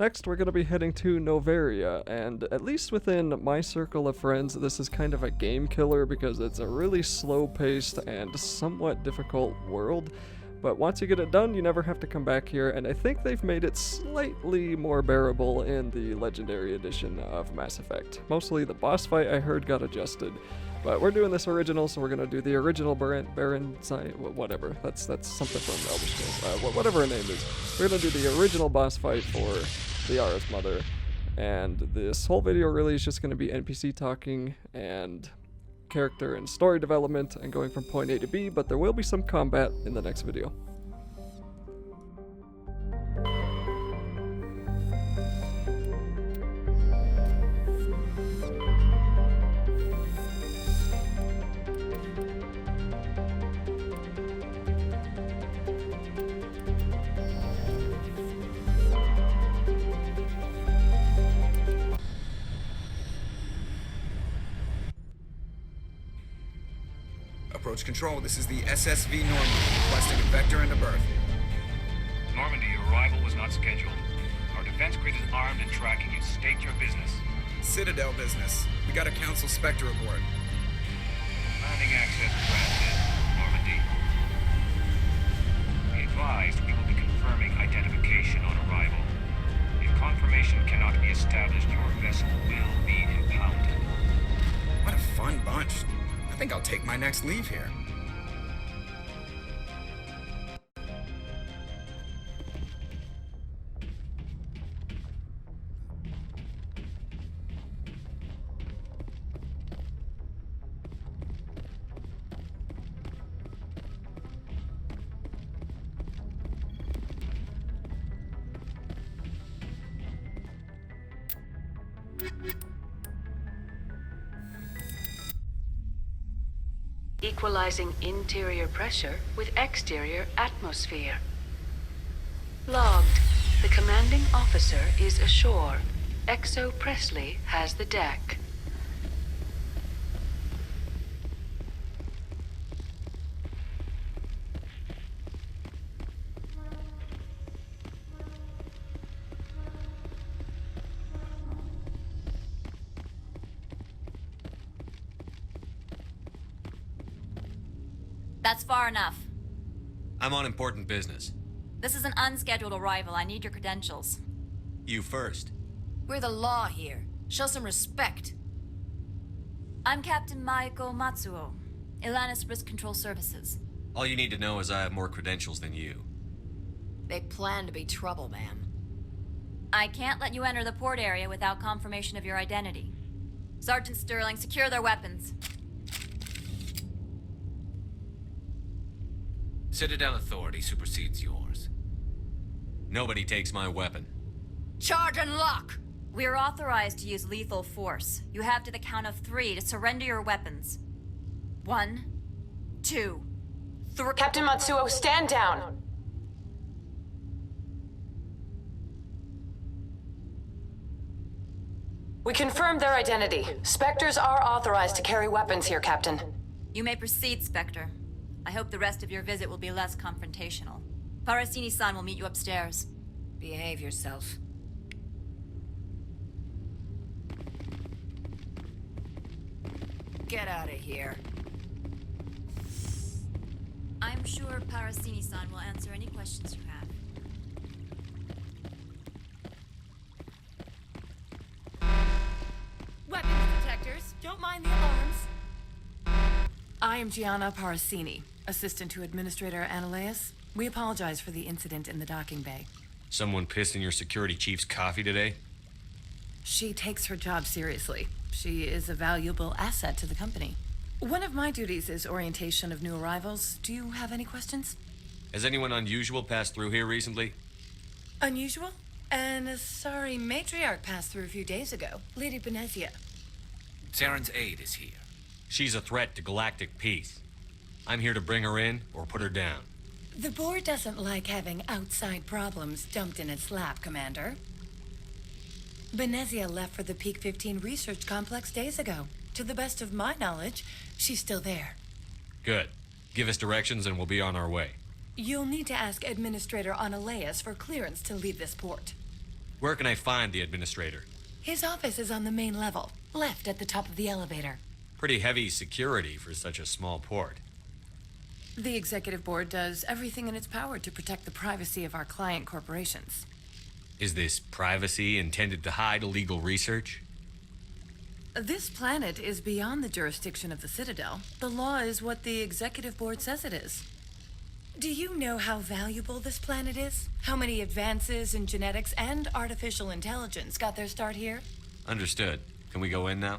Next, we're going to be heading to Noveria, and at least within my circle of friends, this is kind of a game killer because it's a really slow-paced and somewhat difficult world. But once you get it done, you never have to come back here, and I think they've made it slightly more bearable in the Legendary Edition of Mass Effect. Mostly the boss fight, I heard, got adjusted. But we're doing this original, so we're gonna do the original Baron whatever. That's something from Elder Scrolls. Whatever her name is. We're gonna do the original boss fight for Liara's mother. And this whole video really is just gonna be NPC talking and character and story development and going from point A to B, but there will be some combat in the next video. Approach control, this is the SSV Normandy, requesting a vector and a berth. Normandy, your arrival was not scheduled. Our defense grid is armed and tracking you. State your business. Citadel business. We got a Council Spectre aboard. Landing access granted, Normandy. Be advised, we will be confirming identification on arrival. If confirmation cannot be established, your vessel will be impounded. What a fun bunch. I think I'll take my next leave here. Equalizing interior pressure with exterior atmosphere. Logged. The commanding officer is ashore. Exo Presley has the deck. That's far enough. I'm on important business. This is an unscheduled arrival. I need your credentials. You first. We're the law here. Show some respect. I'm Captain Maiko Matsuo, Ilanis Risk Control Services. All you need to know is I have more credentials than you. They plan to be trouble, ma'am. I can't let you enter the port area without confirmation of your identity. Sergeant Sterling, secure their weapons. Citadel authority supersedes yours. Nobody takes my weapon. Charge and lock! We're authorized to use lethal force. You have to the count of 3 to surrender your weapons. 1, 2, 3. Captain Matsuo, stand down! We confirmed their identity. Spectres are authorized to carry weapons here, Captain. You may proceed, Spectre. I hope the rest of your visit will be less confrontational. Parasini-san will meet you upstairs. Behave yourself. Get out of here. I'm sure Parasini-san will answer any questions you have. Weapons detectors. Don't mind the alarms. I am Gianna Parasini, assistant to Administrator Analeas. We apologize for the incident in the docking bay. Someone pissed in your security chief's coffee today? She takes her job seriously. She is a valuable asset to the company. One of my duties is orientation of new arrivals. Do you have any questions? Has anyone unusual passed through here recently? Unusual? An Asari matriarch passed through a few days ago. Lady Benezia. Saren's aide is here. She's a threat to galactic peace. I'm here to bring her in or put her down. The board doesn't like having outside problems dumped in its lap, Commander. Benezia left for the Peak 15 research complex days ago. To the best of my knowledge, she's still there. Good. Give us directions and we'll be on our way. You'll need to ask Administrator Analeas for clearance to leave this port. Where can I find the administrator? His office is on the main level, left at the top of the elevator. Pretty heavy security for such a small port. The executive board does everything in its power to protect the privacy of our client corporations. Is this privacy intended to hide illegal research? This planet is beyond the jurisdiction of the Citadel. The law is what the executive board says it is. Do you know how valuable this planet is? How many advances in genetics and artificial intelligence got their start here? Understood. Can we go in now?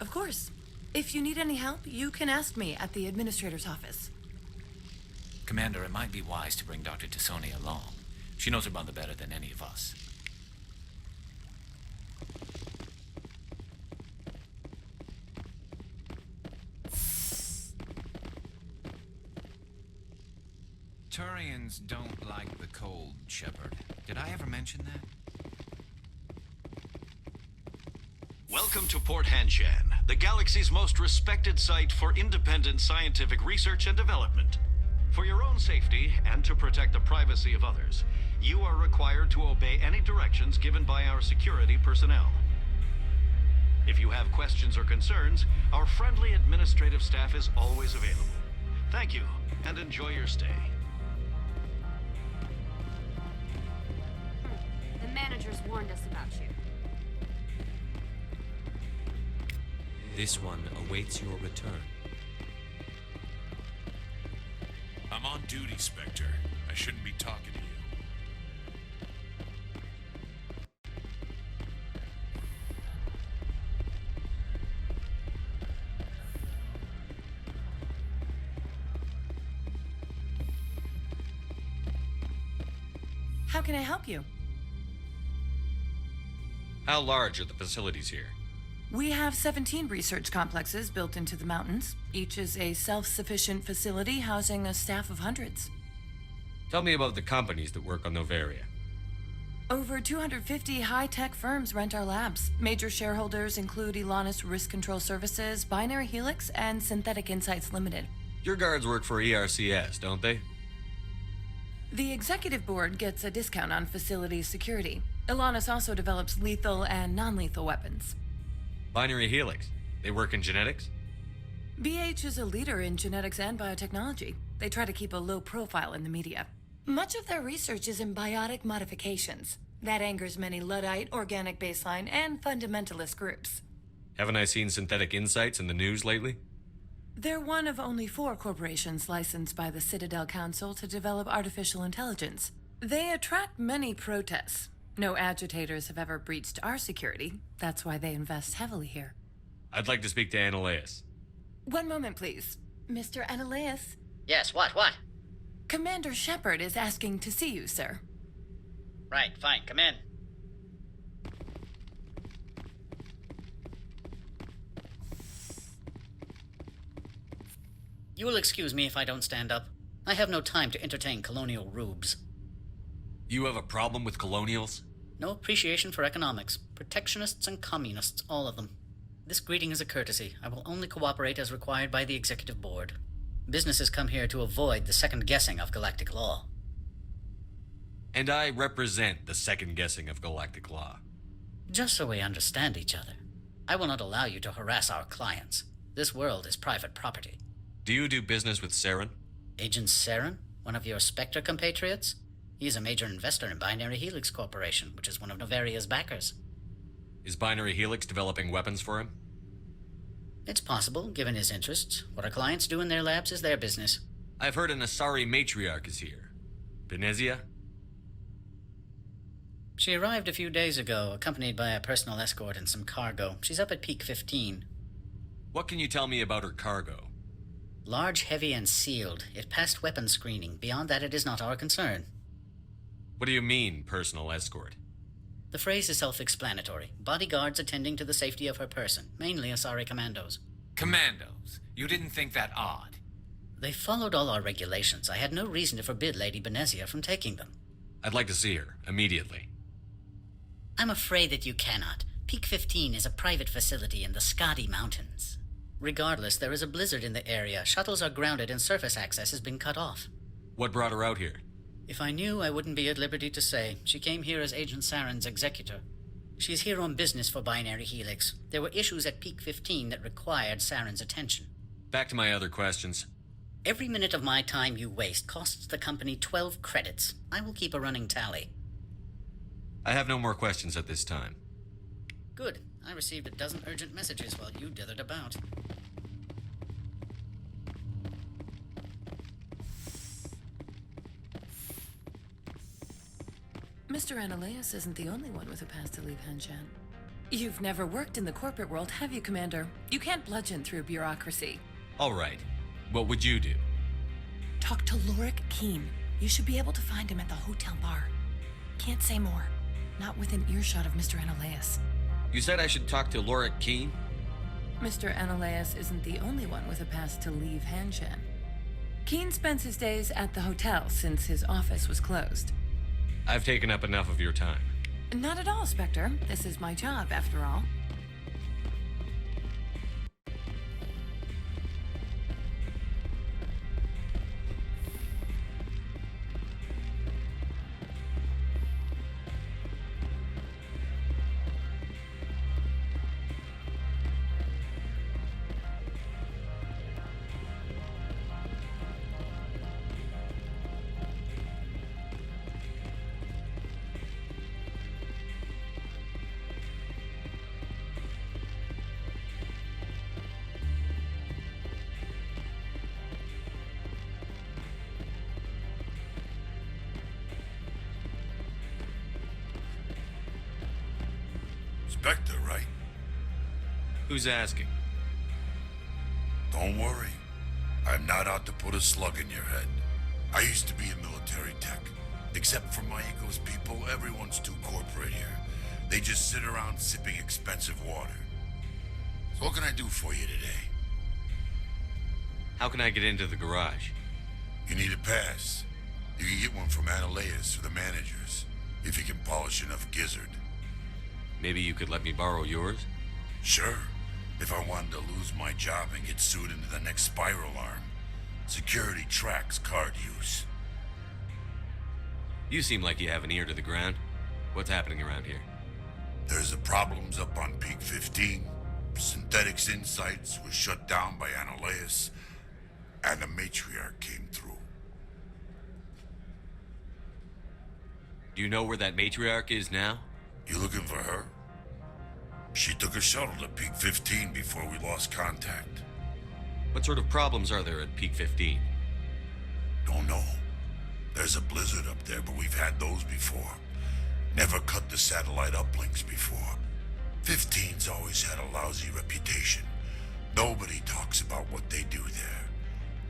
Of course. If you need any help, you can ask me at the administrator's office. Commander, it might be wise to bring Dr. Tassoni along. She knows her mother better than any of us. Turians don't like the cold, Shepard. Did I ever mention that? Welcome to Port Hanshan, the galaxy's most respected site for independent scientific research and development. For your own safety and to protect the privacy of others, you are required to obey any directions given by our security personnel. If you have questions or concerns, our friendly administrative staff is always available. Thank you, and enjoy your stay. The managers warned us about you. This one awaits your return. I'm on duty, Spectre. I shouldn't be talking to you. How can I help you? How large are the facilities here? We have 17 research complexes built into the mountains. Each is a self-sufficient facility housing a staff of hundreds. Tell me about the companies that work on Noveria. Over 250 high-tech firms rent our labs. Major shareholders include Elanus Risk Control Services, Binary Helix, and Synthetic Insights Limited. Your guards work for ERCS, don't they? The executive board gets a discount on facility security. Elanus also develops lethal and non-lethal weapons. Binary Helix. They work in genetics? BH is a leader in genetics and biotechnology. They try to keep a low profile in the media. Much of their research is in biotic modifications. That angers many Luddite, organic baseline, and fundamentalist groups. Haven't I seen Synthetic Insights in the news lately? They're one of only 4 corporations licensed by the Citadel Council to develop artificial intelligence. They attract many protests. No agitators have ever breached our security. That's why they invest heavily here. I'd like to speak to Annaleus. One moment, please. Mr. Annaleus? Yes, what? Commander Shepard is asking to see you, sir. Right, fine, come in. You will excuse me if I don't stand up. I have no time to entertain colonial rubes. You have a problem with colonials? No appreciation for economics. Protectionists and communists, all of them. This greeting is a courtesy. I will only cooperate as required by the executive board. Businesses come here to avoid the second guessing of galactic law. And I represent the second guessing of galactic law. Just so we understand each other, I will not allow you to harass our clients. This world is private property. Do you do business with Saren? Agent Saren? One of your Spectre compatriots? He is a major investor in Binary Helix Corporation, which is one of Noveria's backers. Is Binary Helix developing weapons for him? It's possible, given his interests. What our clients do in their labs is their business. I've heard an Asari matriarch is here. Benezia? She arrived a few days ago, accompanied by a personal escort and some cargo. She's up at Peak 15. What can you tell me about her cargo? Large, heavy, and sealed. It passed weapons screening. Beyond that, it is not our concern. What do you mean, personal escort? The phrase is self-explanatory. Bodyguards attending to the safety of her person, mainly Asari commandos. Commandos? You didn't think that odd? They followed all our regulations. I had no reason to forbid Lady Benezia from taking them. I'd like to see her, immediately. I'm afraid that you cannot. Peak 15 is a private facility in the Skadi Mountains. Regardless, there is a blizzard in the area. Shuttles are grounded and surface access has been cut off. What brought her out here? If I knew, I wouldn't be at liberty to say. She came here as Agent Saren's executor. She's here on business for Binary Helix. There were issues at Peak 15 that required Saren's attention. Back to my other questions. Every minute of my time you waste costs the company 12 credits. I will keep a running tally. I have no more questions at this time. Good. I received a dozen urgent messages while you dithered about. Mr. Ananias isn't the only one with a past to leave Hanshan. You've never worked in the corporate world, have you, Commander? You can't bludgeon through bureaucracy. All right. What would you do? Talk to Lorik Keen. You should be able to find him at the hotel bar. Can't say more. Not within earshot of Mr. Ananias. You said I should talk to Lorik Keen? Mr. Ananias isn't the only one with a past to leave Hanshan. Keen spends his days at the hotel since his office was closed. I've taken up enough of your time. Not at all, Spectre. This is my job, after all. Spectre, right? Who's asking? Don't worry. I'm not out to put a slug in your head. I used to be in military tech. Except for my ego's people, everyone's too corporate here. They just sit around sipping expensive water. So what can I do for you today? How can I get into the garage? You need a pass. You can get one from Ananias or the managers, if you can polish enough gizzard. Maybe you could let me borrow yours? Sure. If I wanted to lose my job and get sued into the next spiral arm. Security tracks card use. You seem like you have an ear to the ground. What's happening around here? There's the problems up on Peak 15. Synthetics Insights was shut down by Ananias, and the matriarch came through. Do you know where that matriarch is now? You looking for her? She took a shuttle to Peak 15 before we lost contact. What sort of problems are there at Peak 15? Don't know. There's a blizzard up there, but we've had those before. Never cut the satellite uplinks before. 15's always had a lousy reputation. Nobody talks about what they do there.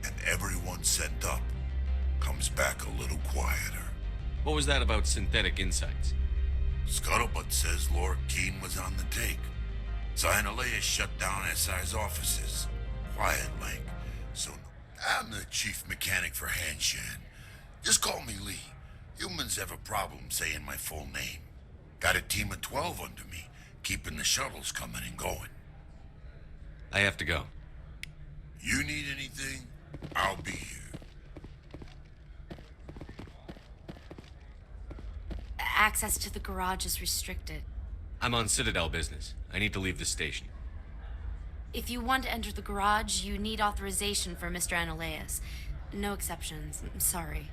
And everyone sent up comes back a little quieter. What was that about Synthetic Insights? Scuttlebutt says Lorik Keen was on the take. So Ananias shut down SI's offices. Quiet like. So I'm the chief mechanic for Hanshan. Just call me Lee. Humans have a problem saying my full name. Got a team of 12 under me, keeping the shuttles coming and going. I have to go. You need anything? I'll be here. Access to the garage is restricted. I'm on Citadel business. I need to leave the station. If you want to enter the garage, you need authorization for Mr. Ananias. No exceptions. I'm sorry.